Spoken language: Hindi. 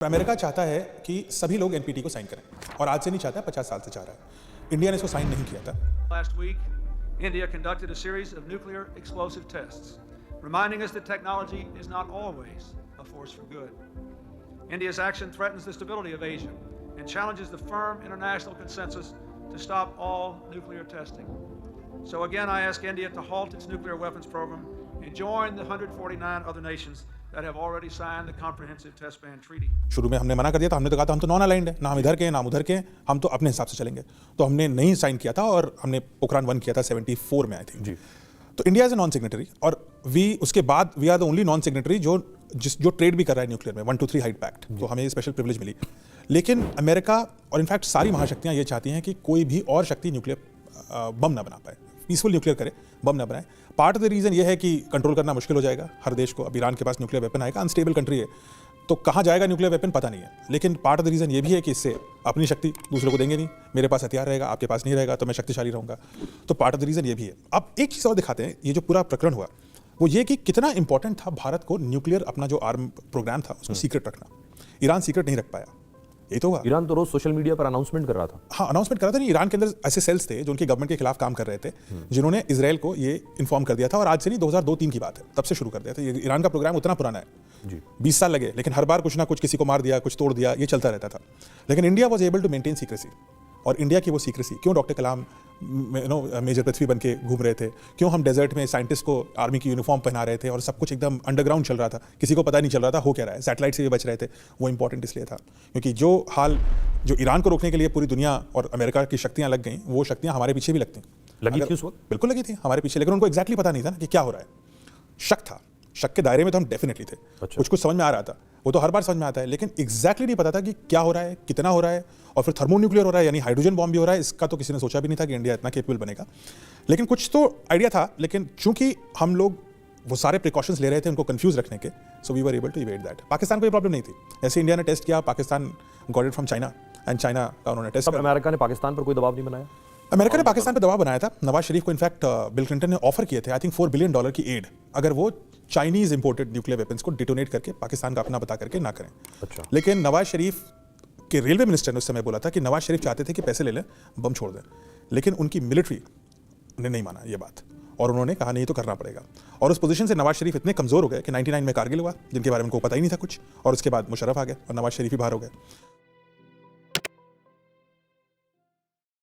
अमेरिका चाहता है कि सभी लोग एनपीटी को साइन करें और आज से नहीं चाहता, 50 साल से चाह रहा है। इंडिया ने इसको साइन नहीं किया था। Last week, India conducted a series of nuclear explosive tests, reminding us that technology is not always a force for good. India's action threatens the stability of Asia and challenges the firm international consensus to stop all nuclear testing. So again, I ask India to halt its nuclear weapons program and join the 149 other nations that have already signed the Comprehensive Test Ban Treaty. शुरू में हमने मना कर दिया था, हमने तो कहा था हम तो नॉन अलाइंड है, ना हम इधर के हैं ना हम उधर के हैं, हम तो अपने हिसाब से चलेंगे। तो हमने नहीं साइन किया था और हमने पोखरान 1 किया था 74 में आई थिंक जी। तो India is a non signatory और उसके बाद we are the only non signatory जो ट्रेड भी कर रहा है न्यूक्लियर में 123 हाइट पैक्ट। तो हमें ये स्पेशल प्रिविलेज मिली। लेकिन अमेरिका और इनफैक्ट सारी महाशक्तियां ये चाहती हैं कि कोई भी और शक्ति न्यूक्लियर बम ना बना पाए, पीसफुल न्यूक्लियर करे, बम ना बनाए। पार्ट ऑफ द रीजन ये है कि कंट्रोल करना मुश्किल हो जाएगा हर देश को। अब ईरान के पास न्यूक्लियर वेपन आएगा, अनस्टेबल कंट्री है, तो कहाँ जाएगा न्यूक्लियर वेपन पता नहीं है। लेकिन पार्ट ऑफ द रीजन ये भी है कि इससे अपनी शक्ति दूसरे को देंगे नहीं। मेरे पास हथियार रहेगा, आपके पास नहीं रहेगा, तो मैं शक्तिशाली रहूंगा। तो पार्ट ऑफ द रीजन ये भी है। अब एक चीज़ और दिखाते हैं, ये जो पूरा प्रकरण हुआ वो ये कि कितना इंपॉर्टेंट था भारत को न्यूक्लियर अपना जो आर्म प्रोग्राम था उसको सीक्रेट रखना। ईरान सीक्रेट नहीं रख पाया, ये तो हुआ। ईरान तो रोज सोशल मीडिया पर अनाउंसमेंट कर रहा था। हाँ, अनाउंसमेंट कर रहा था। नहीं, ईरान के अंदर ऐसे सेल्स थे जो उनकी गवर्नमेंट के खिलाफ काम कर रहे थे, जिन्होंने इजराइल को ये इन्फॉर्म कर दिया था। और आज से नहीं, 2002-3 की बात है, तब से शुरू कर दिया था। ये ईरान का प्रोग्राम उतना पुराना है जी, 20 साल लगे, लेकिन हर बार कुछ ना कुछ, किसी को मार दिया, कुछ तोड़ दिया, ये चलता रहता था। लेकिन India was able to maintain secrecy. और इंडिया की वो सीक्रेसी, क्यों डॉक्टर कलाम मेजर पृथ्वी बन के घूम रहे थे, क्यों हम डेजर्ट में साइंटिस्ट को आर्मी की यूनिफॉर्म पहना रहे थे और सब कुछ एकदम अंडरग्राउंड चल रहा था, किसी को पता नहीं चल रहा था हो क्या रहा है, सैटेलाइट से भी बच रहे थे। वो इंपॉर्टेंट इसलिए था क्योंकि जो हाल जो ईरान को रोकने के लिए पूरी दुनिया और अमेरिका की शक्तियां लग गई, वो शक्तियां हमारे पीछे भी लगती लगी थी उस वक्त। बिल्कुल लगी थी हमारे पीछे, लेकिन उनको एक्जैक्टली पता नहीं था ना कि क्या हो रहा है। शक था, शक के दायरे में तो हम डेफिनेटली थे। अच्छा। कुछ समझ में आ रहा था, वो तो हर बार समझ में आता है, लेकिन एग्जैक्टली नहीं पता था कि क्या हो रहा है, कितना हो रहा है, और फिर थर्मोन्यूक्लियर हो रहा है, यानी हाइड्रोजन बॉम्ब भी हो रहा है। इसका तो किसी ने सोचा भी नहीं था कि इंडिया इतना केपेबल बनेगा। लेकिन कुछ तो आइडिया था, लेकिन चूंकि हम लोग वो सारे प्रिकॉशंस ले रहे थे उनको कंफ्यूज रखने के, so we were able to evade that. Pakistan को ये प्रॉब्लम नहीं थी। जैसे इंडिया ने टेस्ट किया, Pakistan got it from China and China का उन्होंने टेस्ट। अमेरिका ने पाकिस्तान पर कोई दबाव नहीं बनाया? अमेरिका ने पाकिस्तान पर दबाव बनाया था। नवाज शरीफ को इनफैक्ट बिल क्लिंटन ने ऑफर किए थे, आई थिंक $4 बिलियन की एड, अगर वो चाइनीज इंपोर्टेड न्यूक्लियर वेपन्स को डिटोनेट करके पाकिस्तान का अपना बता करके ना करें। अच्छा। लेकिन नवाज शरीफ के रेलवे मिनिस्टर ने उस समय बोला था कि नवाज शरीफ चाहते थे कि पैसे ले लें, बम छोड़ दें, लेकिन उनकी मिलिट्री ने नहीं माना ये बात, और उन्होंने कहा नहीं तो करना पड़ेगा। और उस पोजीशन से नवाज शरीफ इतने कमजोर हो गए कि 99 में कारगिल हुआ, जिनके बारे में उनको पता ही नहीं था कुछ, और उसके बाद मुशर्रफ आ गए और नवाज शरीफ ही बाहर हो गए।